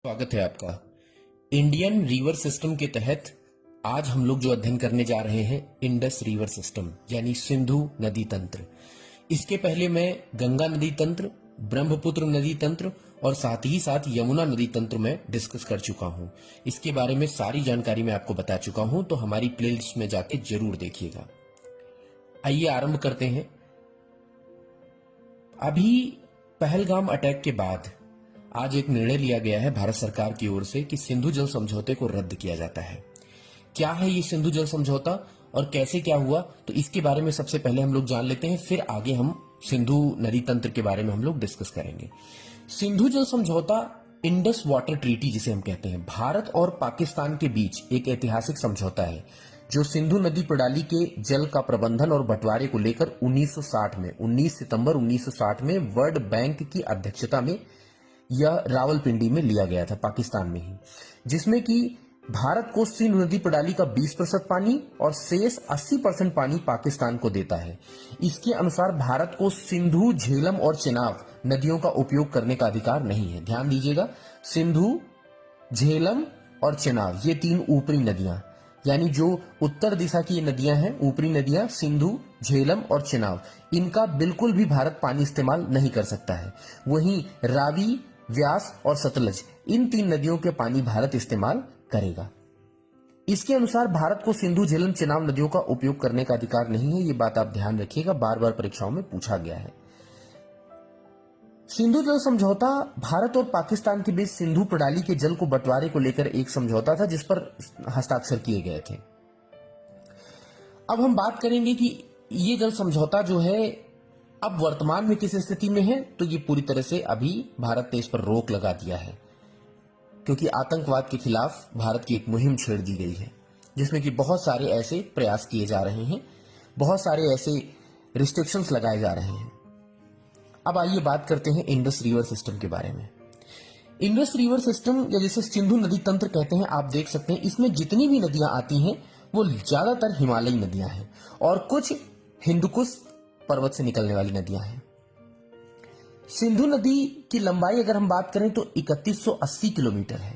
स्वागत है आपका। इंडियन रिवर सिस्टम के तहत आज हम लोग जो अध्ययन करने जा रहे हैं इंडस रिवर सिस्टम यानी सिंधु नदी तंत्र। इसके पहले मैं गंगा नदी तंत्र, ब्रह्मपुत्र नदी तंत्र और साथ ही साथ यमुना नदी तंत्र में डिस्कस कर चुका हूं। इसके बारे में सारी जानकारी मैं आपको बता चुका हूं, तो हमारी प्लेलिस्ट में जाके जरूर देखिएगा। आइए आरंभ करते हैं। अभी पहलगाम अटैक के बाद आज एक निर्णय लिया गया है भारत सरकार की ओर से कि सिंधु जल समझौते को रद्द किया जाता है। क्या है ये सिंधु जल समझौता और कैसे क्या हुआ, तो इसके बारे में सबसे पहले हम लोग जान लेते हैं, फिर आगे हम सिंधु नदी तंत्र के बारे में हम लोग डिस्कस करेंगे। सिंधु जल समझौता, इंडस वाटर ट्रीटी जिसे हम कहते हैं, भारत और पाकिस्तान के बीच एक ऐतिहासिक समझौता है जो सिंधु नदी प्रणाली के जल का प्रबंधन और बंटवारे को लेकर 1960 में 19 सितंबर 1960 में वर्ल्ड बैंक की अध्यक्षता में यह रावलपिंडी में लिया गया था, पाकिस्तान में ही, जिसमें कि भारत को सिंधु नदी प्रणाली का 20% पानी और शेष 80% पानी पाकिस्तान को देता है। इसके अनुसार भारत को सिंधु, झेलम और चेनाब नदियों का उपयोग करने का अधिकार नहीं है। ध्यान दीजिएगा, सिंधु, झेलम और चेनाब ये तीन ऊपरी नदियां, यानी जो उत्तर दिशा की ये नदियां हैं, ऊपरी नदियां सिंधु, झेलम और चेनाब, इनका बिल्कुल भी भारत पानी इस्तेमाल नहीं कर सकता है। वहीं रावी, व्यास और सतलज, इन तीन नदियों के पानी भारत इस्तेमाल करेगा। इसके अनुसार भारत को सिंधु, झेलम, चेनाब नदियों का उपयोग करने का अधिकार नहीं है। ये बात आप ध्यान रखिएगा, बार बार परीक्षाओं में पूछा गया है। सिंधु जल समझौता भारत और पाकिस्तान के बीच सिंधु प्रणाली के जल को बंटवारे को लेकर एक समझौता था जिस पर हस्ताक्षर किए गए थे। अब हम बात करेंगे कि ये जल समझौता जो है अब वर्तमान में किस स्थिति में है, तो ये पूरी तरह से अभी भारत ने इस पर रोक लगा दिया है, क्योंकि आतंकवाद के खिलाफ भारत की एक मुहिम छेड़ दी गई है जिसमें कि बहुत सारे ऐसे प्रयास किए जा रहे हैं, बहुत सारे ऐसे रिस्ट्रिक्शंस लगाए जा रहे हैं। अब आइए बात करते हैं इंडस रिवर सिस्टम के बारे में। इंडस रिवर सिस्टम या जिसे सिंधु नदी तंत्र कहते हैं, आप देख सकते हैं इसमें जितनी भी नदियां आती हैं वो ज्यादातर हिमालयी नदियां हैं और कुछ हिंदुकुश पर्वत से निकलने वाली नदियां हैं। सिंधु नदी की लंबाई अगर हम बात करें तो 3180 किलोमीटर है।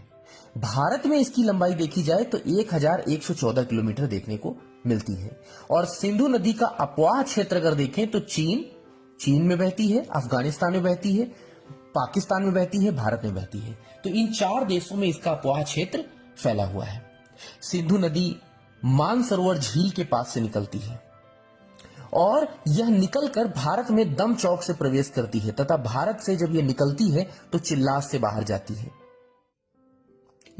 भारत में इसकी लंबाई देखी जाए तो 1114 किलोमीटर देखने को मिलती है। और सिंधु नदी का अपवाह क्षेत्र अगर देखें तो चीन में बहती है, अफगानिस्तान में बहती है, पाकिस्तान में बहती है, भारत में बहती है। तो इन चार देशों में इसका अपवाह क्षेत्र फैला हुआ है। सिंधु नदी मानसरोवर झील के पास से निकलती है और यह निकलकर भारत में दम चौक से प्रवेश करती है तथा भारत से जब यह निकलती है तो चिल्लास से बाहर जाती है।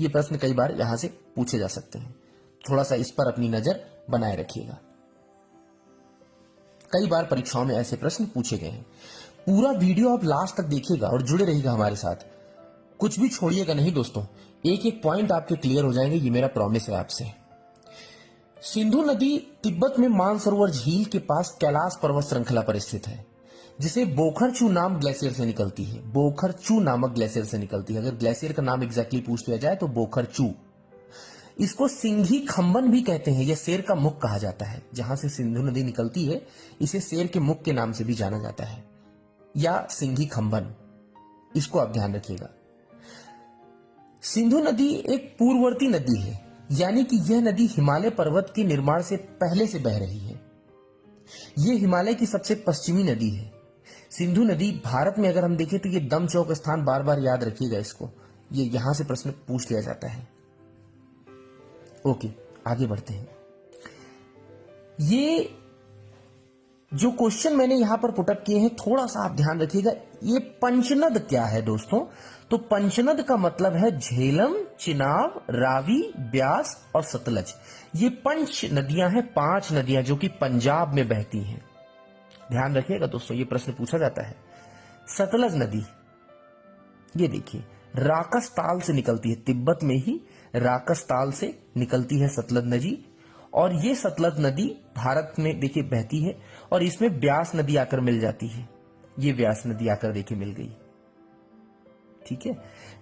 यह प्रश्न कई बार यहां से पूछे जा सकते हैं, थोड़ा सा इस पर अपनी नजर बनाए रखिएगा। कई बार परीक्षाओं में ऐसे प्रश्न पूछे गए हैं। पूरा वीडियो आप लास्ट तक देखिएगा और जुड़े रहिएगा हमारे साथ, कुछ भी छोड़िएगा नहीं दोस्तों। एक एक पॉइंट आपके क्लियर हो जाएंगे, ये मेरा प्रॉमिस है आपसे। सिंधु नदी तिब्बत में मानसरोवर झील के पास कैलाश पर्वत श्रृंखला पर स्थित है, जिसे बोखरचू नाम ग्लेशियर से निकलती है। बोखरचू नामक ग्लेशियर से निकलती है। अगर ग्लेशियर का नाम एग्जैक्टली पूछ लिया जाए तो बोखरचू। इसको सिंघी खंबन भी कहते हैं। यह शेर का मुख कहा जाता है। जहां से सिंधु नदी निकलती है इसे शेर के मुख के नाम से भी जाना जाता है, या सिंघी खंबन। इसको आप ध्यान रखिएगा। सिंधु नदी एक पूर्ववर्ती नदी है, यानी कि यह नदी हिमालय पर्वत के निर्माण से पहले से बह रही है। यह हिमालय की सबसे पश्चिमी नदी है। सिंधु नदी भारत में अगर हम देखें तो यह दम चौक स्थान, बार बार याद रखिएगा इसको, ये यहां से प्रश्न पूछ लिया जाता है। ओके, आगे बढ़ते हैं। ये जो क्वेश्चन मैंने यहां पर पुटअप किए हैं, थोड़ा सा आप ध्यान रखिएगा। ये पंचनद क्या है दोस्तों? तो पंचनद का मतलब है झेलम, चिनाब, रावी, ब्यास और सतलज। ये पंच नदियां हैं, 5 नदियां जो कि पंजाब में बहती हैं। ध्यान रखिएगा दोस्तों, ये प्रश्न पूछा जाता है। सतलज नदी, ये देखिए, राकसताल से निकलती है। तिब्बत में ही राकसताल से निकलती है सतलज नदी, और ये सतलज नदी भारत में देखिए बहती है और इसमें ब्यास नदी आकर मिल जाती है। ये व्यास नदी आकर देखिए मिल गई, ठीक है।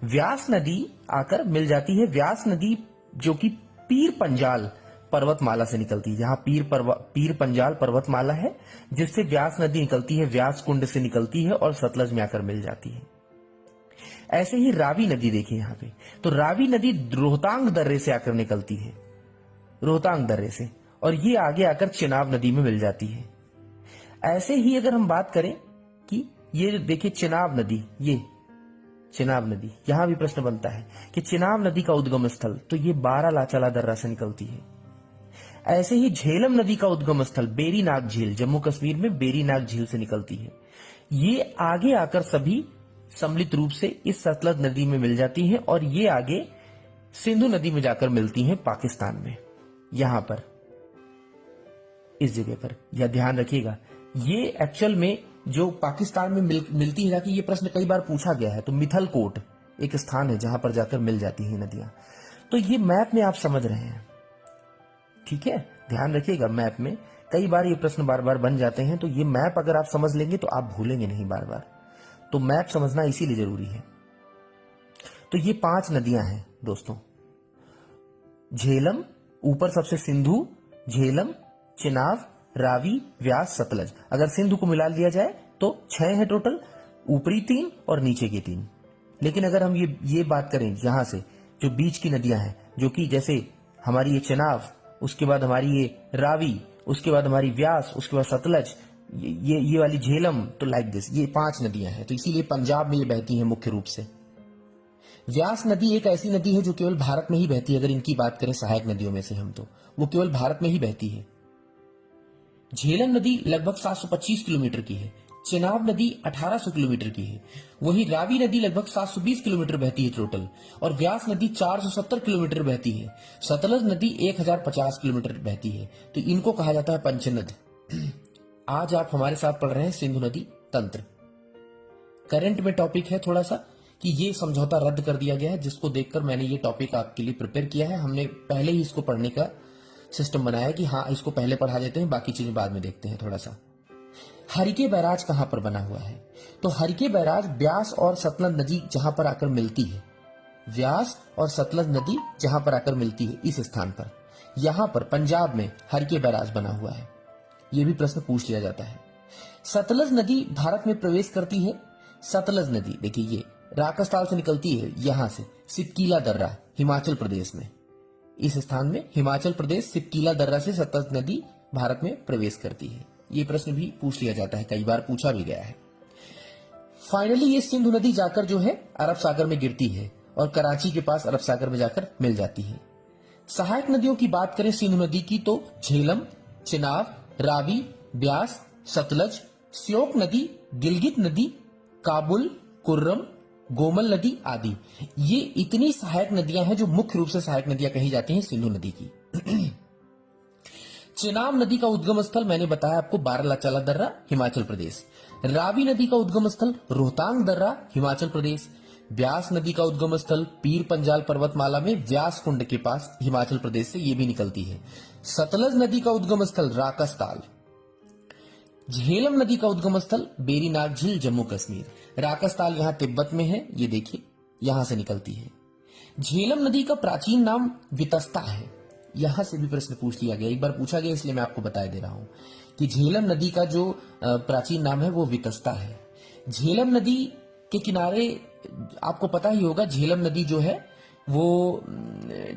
व्यास नदी आकर मिल जाती है। व्यास नदी जो कि पीर पंजाल पर्वतमाला से निकलती है। जहां पीर पंजाल पर्वतमाला है जिससे व्यास नदी निकलती है, व्यास कुंड से निकलती है और सतलज में आकर मिल जाती है। ऐसे ही रावी नदी देखिए यहाँ पे, तो रावी नदी रोहतांग दर्रे से आकर निकलती है, रोहतांग दर्रे से, और ये आगे आकर चिनाब नदी में मिल जाती है। ऐसे ही अगर हम बात करें कि ये देखिए चिनाब नदी, ये चिनाब नदी, यहां भी प्रश्न बनता है कि चिनाब नदी का उद्गम स्थल, तो ये बारालाचाला दर्रा से निकलती है। ऐसे ही झेलम नदी का उद्गम स्थल बेरीनाग झील, जम्मू कश्मीर में बेरीनाग झील से निकलती है। ये आगे आकर सभी सम्मिलित रूप से इस सतलज नदी में मिल जाती हैं और ये आगे सिंधु नदी में जाकर मिलती हैं पाकिस्तान में, यहां पर इस जगह पर। यह ध्यान रखिएगा, ये एक्चुअल में जो पाकिस्तान में मिलती है जाके, ये प्रश्न कई बार पूछा गया है। तो मिथलकोट एक स्थान है जहां पर जाकर मिल जाती हैं नदियां। तो ये मैप में आप समझ रहे हैं, ठीक है, ध्यान रखिएगा। मैप में कई बार ये प्रश्न बार बार बन जाते हैं, तो ये मैप अगर आप समझ लेंगे तो आप भूलेंगे नहीं बार बार। तो मैप समझना इसीलिए जरूरी है। तो ये 5 नदियां हैं दोस्तों, झेलम, ऊपर सबसे सिंधु, झेलम, चिनाब, रावी, व्यास, सतलज। अगर सिंधु को मिला लिया जाए तो 6 है टोटल, ऊपरी 3 और नीचे के 3। लेकिन अगर हम ये बात करें यहां से, जो बीच की नदियां हैं, जो कि जैसे हमारी ये चिनाब, उसके बाद हमारी ये रावी, उसके बाद हमारी व्यास, उसके बाद सतलज, ये वाली झेलम, तो लाइक दिस, ये 5 नदियां हैं। तो इसीलिए पंजाब में ये बहती हैं मुख्य रूप से। व्यास नदी एक ऐसी नदी है जो केवल भारत में ही बहती है। अगर इनकी बात करें सहायक नदियों में से हम, तो वो केवल भारत में ही बहती है। झेलम नदी लगभग 725 किलोमीटर की है, चिनाब नदी 1800 किलोमीटर की है, वहीं रावी नदी लगभग 720 किलोमीटर बहती है टोटल, और व्यास नदी 470 किलोमीटर बहती है। सतलज नदी 1050 किलोमीटर बहती है। तो इनको कहा जाता है पंचनद। आज आप हमारे साथ पढ़ रहे हैं सिंधु नदी तंत्र। करंट में टॉपिक है थोड़ा सा कि ये समझौता रद्द कर दिया गया है, जिसको देखकर मैंने ये टॉपिक आपके लिए प्रिपेयर किया है। हमने पहले ही इसको पढ़ने का सिस्टम बनाया कि हाँ, इसको पहले पढ़ा देते हैं, बाकी चीजें बाद में देखते हैं थोड़ा सा। हरिके बैराज कहां पर बना हुआ है? तो हरिके बैराज ब्यास और सतलज नदी जहां पर आकर मिलती है, व्यास और सतलज नदी जहां पर आकर मिलती है, इस स्थान पर, यहां पर पंजाब में हरिके बैराज बना हुआ है। यह भी प्रश्न पूछ लिया जाता है। सतलज नदी भारत में प्रवेश करती है। सतलज नदी देखिए, ये राकसताल से निकलती है, यहां से सिपकीला दर्रा, हिमाचल प्रदेश में, इस स्थान में हिमाचल प्रदेश सिपकीला दर्रा से सतलज नदी भारत में प्रवेश करती है। ये प्रश्न भी पूछ लिया जाता है, कई बार पूछा भी गया है। फाइनली ये सिंधु नदी जाकर जो है अरब सागर में गिरती है और कराची के पास अरब सागर में जाकर मिल जाती है। सहायक नदियों की बात करें सिंधु नदी की, तो झेलम, चिनाब, रावी, ब्यास, सतलज, श्योक नदी, गिलगित नदी, काबुल, कुर्रम, गोमल नदी आदि, ये इतनी सहायक नदियां हैं जो मुख्य रूप से सहायक नदियां कही जाती हैं सिंधु नदी की। चिनाब नदी का उद्गम स्थल मैंने बताया आपको, बारालाचाला दर्रा, हिमाचल प्रदेश। रावी नदी का उद्गम स्थल रोहतांग दर्रा, हिमाचल प्रदेश। व्यास नदी का उद्गम स्थल पीर पंजाल पर्वतमाला में व्यास कुंड के पास, हिमाचल प्रदेश से ये भी निकलती है। सतलज नदी का उद्गम स्थल राकसताल। झेलम नदी का उद्गम स्थल बेरीनाग झील, जम्मू कश्मीर। राकसताल यहां तिब्बत में है, ये देखिए यहां से निकलती है। झेलम नदी का प्राचीन नाम वितस्ता है। यहां से भी प्रश्न पूछ लिया गया, एक बार पूछा गया, इसलिए मैं आपको बता दे रहा हूं कि झेलम नदी का जो प्राचीन नाम है वो वितस्ता है। झेलम नदी के किनारे आपको पता ही होगा, झेलम नदी जो है वो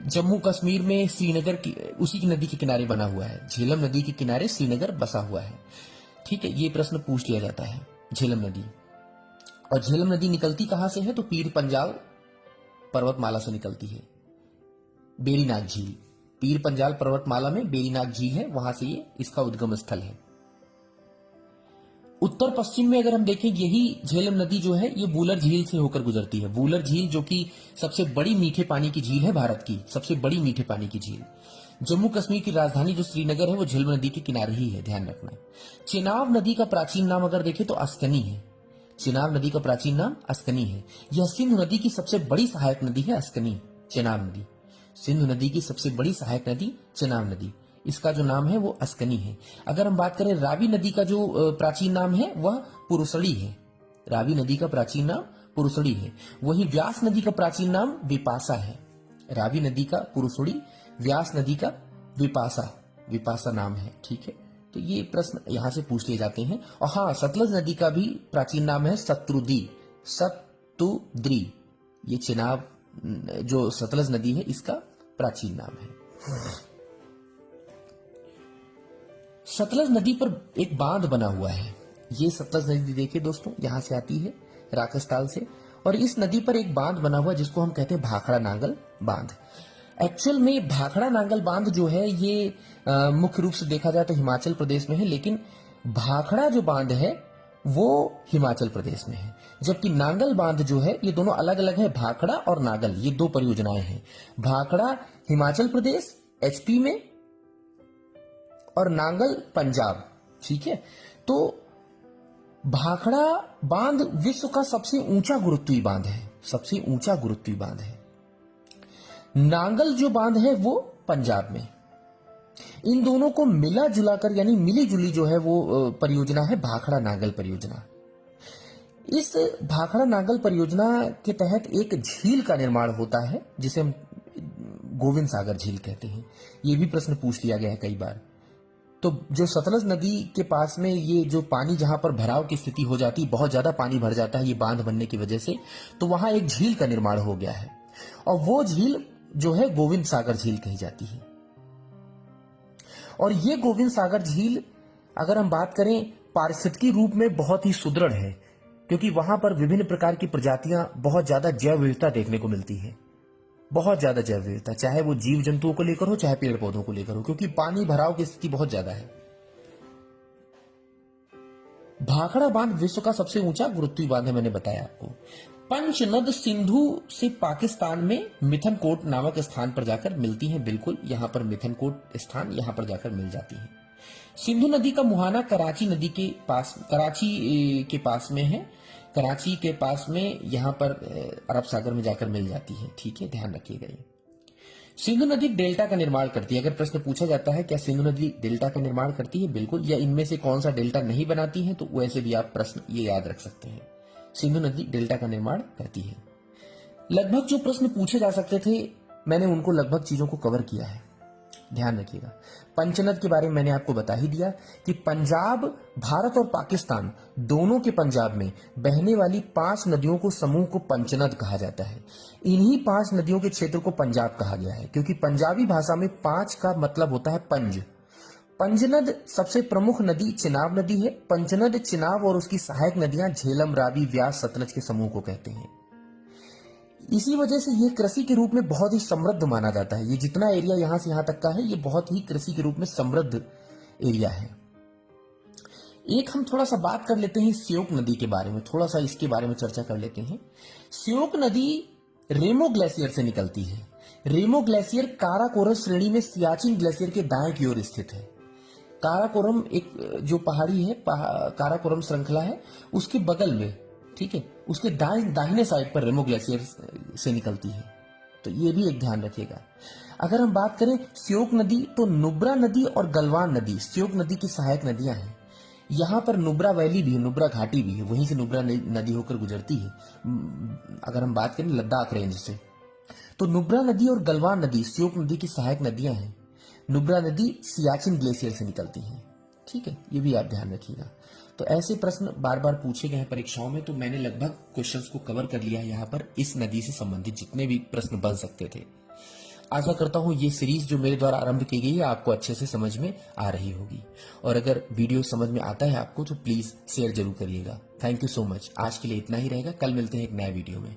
जम्मू कश्मीर में श्रीनगर की, उसी की नदी के किनारे बना हुआ है। झेलम नदी के किनारे श्रीनगर बसा हुआ है, ठीक है। ये प्रश्न पूछ लिया जाता है, झेलम नदी। और झेलम नदी निकलती कहां से है? तो पीर पंजाल पर्वतमाला से निकलती है। बेरीनाग झील, पीर पंजाल पर्वतमाला में बेरीनाग झील है, वहां से ये इसका उद्गम स्थल है। उत्तर पश्चिम में अगर हम देखें, यही झेलम नदी जो है ये वूलर झील से होकर गुजरती है। वूलर झील जो कि सबसे बड़ी मीठे पानी की झील है, भारत की सबसे बड़ी मीठे पानी की झील। जम्मू कश्मीर की राजधानी जो श्रीनगर है वो झेलम नदी के किनारे ही है, ध्यान रखना। चिनाब नदी का प्राचीन नाम अगर देखें तो अस्कनी है। चिनाब नदी का प्राचीन नाम अस्कनी है। यह सिंधु नदी की सबसे बड़ी सहायक नदी है, अस्कनी चिनाब नदी। सिंधु नदी की सबसे बड़ी सहायक नदी चिनाब नदी, इसका जो नाम है वो अस्कनी है। अगर हम बात करें रावी नदी का जो प्राचीन नाम है वह पुरुषड़ी है। रावी नदी का प्राचीन नाम पुरुषड़ी है। वहीं व्यास नदी का प्राचीन नाम विपासा है। रावी नदी का पुरुषड़ी, व्यास नदी का विपासा नाम है, ठीक है। तो ये प्रश्न यहां से पूछ लिए जाते हैं। और हाँ, सतलज नदी का भी प्राचीन नाम है सत्रुद्री, ये चिनाब जो सतलज नदी है इसका प्राचीन नाम है। सतलज नदी पर एक बांध बना हुआ है। ये सतलज नदी देखिए दोस्तों, यहां से आती है राकसताल से, और इस नदी पर एक बांध बना हुआ है जिसको हम कहते हैं भाखड़ा नांगल बांध। एक्चुअल में भाखड़ा नांगल बांध जो है ये मुख्य रूप से देखा जाए तो हिमाचल प्रदेश में है, लेकिन भाखड़ा जो बांध है वो हिमाचल प्रदेश में है, जबकि नांगल बांध जो है ये दोनों अलग अलग है। भाखड़ा और नांगल ये दो परियोजनाएं हैं। भाखड़ा हिमाचल प्रदेश एचपी में और नांगल पंजाब, ठीक है। तो भाखड़ा बांध विश्व का सबसे ऊंचा गुरुत्वीय बांध है, सबसे ऊंचा गुरुत्वीय बांध है। नांगल जो बांध है वो पंजाब में। इन दोनों को मिला जुलाकर यानी मिली जुली जो है वो परियोजना है भाखड़ा नांगल परियोजना। इस भाखड़ा नांगल परियोजना के तहत एक झील का निर्माण होता है जिसे हम गोविंद सागर झील कहते हैं। ये भी प्रश्न पूछ लिया गया है कई बार। तो जो सतलज नदी के पास में ये जो पानी जहां पर भराव की स्थिति हो जाती है, बहुत ज्यादा पानी भर जाता है ये बांध बनने की वजह से, तो वहां एक झील का निर्माण हो गया है और वो झील जो है गोविंद सागर झील कही जाती है। और ये गोविंद सागर झील अगर हम बात करें पारिस्थितिकी रूप में बहुत ही सुदृढ़ है, क्योंकि वहां पर विभिन्न प्रकार की प्रजातियां बहुत ज्यादा जैव विविधता देखने को मिलती है, बहुत ज्यादा जैव विविधता, चाहे वो जीव जंतुओं को लेकर हो चाहे पेड़ पौधों को लेकर हो, क्योंकि पानी भराव की स्थिति बहुत ज्यादा है। भाखड़ा बांध विश्व का सबसे ऊंचा गुरुत्वीय बांध है, मैंने बताया आपको। पंचनद सिंधु से पाकिस्तान में मिथनकोट नामक स्थान पर जाकर मिलती हैं। बिल्कुल यहां पर मिथनकोट स्थान यहां पर जाकर मिल जाती है। सिंधु नदी का मुहाना कराची नदी के पास, कराची के पास में है। कराची के पास में यहां पर अरब सागर में जाकर मिल जाती है, ठीक है, ध्यान रखिएगा। ये सिंधु नदी डेल्टा का निर्माण करती है। अगर प्रश्न पूछा जाता है क्या सिंधु नदी डेल्टा का निर्माण करती है, बिल्कुल, या इनमें से कौन सा डेल्टा नहीं बनाती है, तो वैसे भी आप प्रश्न ये याद रख सकते हैं, सिंधु नदी डेल्टा का निर्माण करती है। लगभग जो प्रश्न पूछे जा सकते थे मैंने उनको लगभग चीजों को कवर किया है, ध्यान रखिएगा। पंचनद के बारे में मैंने आपको बता ही दिया कि पंजाब, भारत और पाकिस्तान दोनों के पंजाब में बहने वाली 5 नदियों को समूह को पंचनद कहा जाता है। इन्हीं 5 नदियों के क्षेत्र को पंजाब कहा गया है, क्योंकि पंजाबी भाषा में 5 का मतलब होता है पंज। पंचनद सबसे प्रमुख नदी चिनाब नदी है। पंचनद, चिनाब और उसकी सहायक नदियां झेलम, रावी, व्यास, सतलज के समूह को कहते हैं। इसी वजह से ये कृषि के रूप में बहुत ही समृद्ध माना जाता है। ये जितना एरिया यहां से यहां तक का है ये बहुत ही कृषि के रूप में समृद्ध एरिया है। एक हम थोड़ा सा बात कर लेते हैं श्योक नदी के बारे में, थोड़ा सा इसके बारे में चर्चा कर लेते हैं। श्योक नदी रेमो ग्लेशियर से निकलती है। रेमो ग्लेशियर काराकोरम श्रेणी में सियाचिन ग्लेशियर के दाएं की ओर स्थित है। काराकोरम एक जो पहाड़ी है, काराकोरम श्रृंखला है, उसके बगल में, ठीक है, उसके दाहिने साइड पर रेमो ग्लेशियर से निकलती है। तो ये भी एक ध्यान रखिएगा। अगर हम बात करें श्योक नदी, तो नुब्रा नदी और गलवान नदी श्योक नदी की सहायक नदियां हैं। यहां पर नुब्रा वैली भी है, नुब्रा घाटी भी है, वहीं से नुब्रा नदी होकर गुजरती है। अगर हम बात करें लद्दाख रेंज से, तो नुब्रा नदी और गलवान नदी श्योक नदी की सहायक नदियां हैं। नुब्रा नदी सियाचिन ग्लेशियर से निकलती है, ठीक है, ये भी आप ध्यान रखिएगा। तो ऐसे प्रश्न बार बार पूछे गए हैं परीक्षाओं में, तो मैंने लगभग क्वेश्चंस को कवर कर लिया है यहाँ पर इस नदी से संबंधित जितने भी प्रश्न बन सकते थे। आशा करता हूं ये सीरीज जो मेरे द्वारा आरंभ की गई है आपको अच्छे से समझ में आ रही होगी, और अगर वीडियो समझ में आता है आपको तो प्लीज शेयर जरूर करिएगा। Thank you so much. आज के लिए इतना ही रहेगा, कल मिलते हैं एक नए वीडियो में।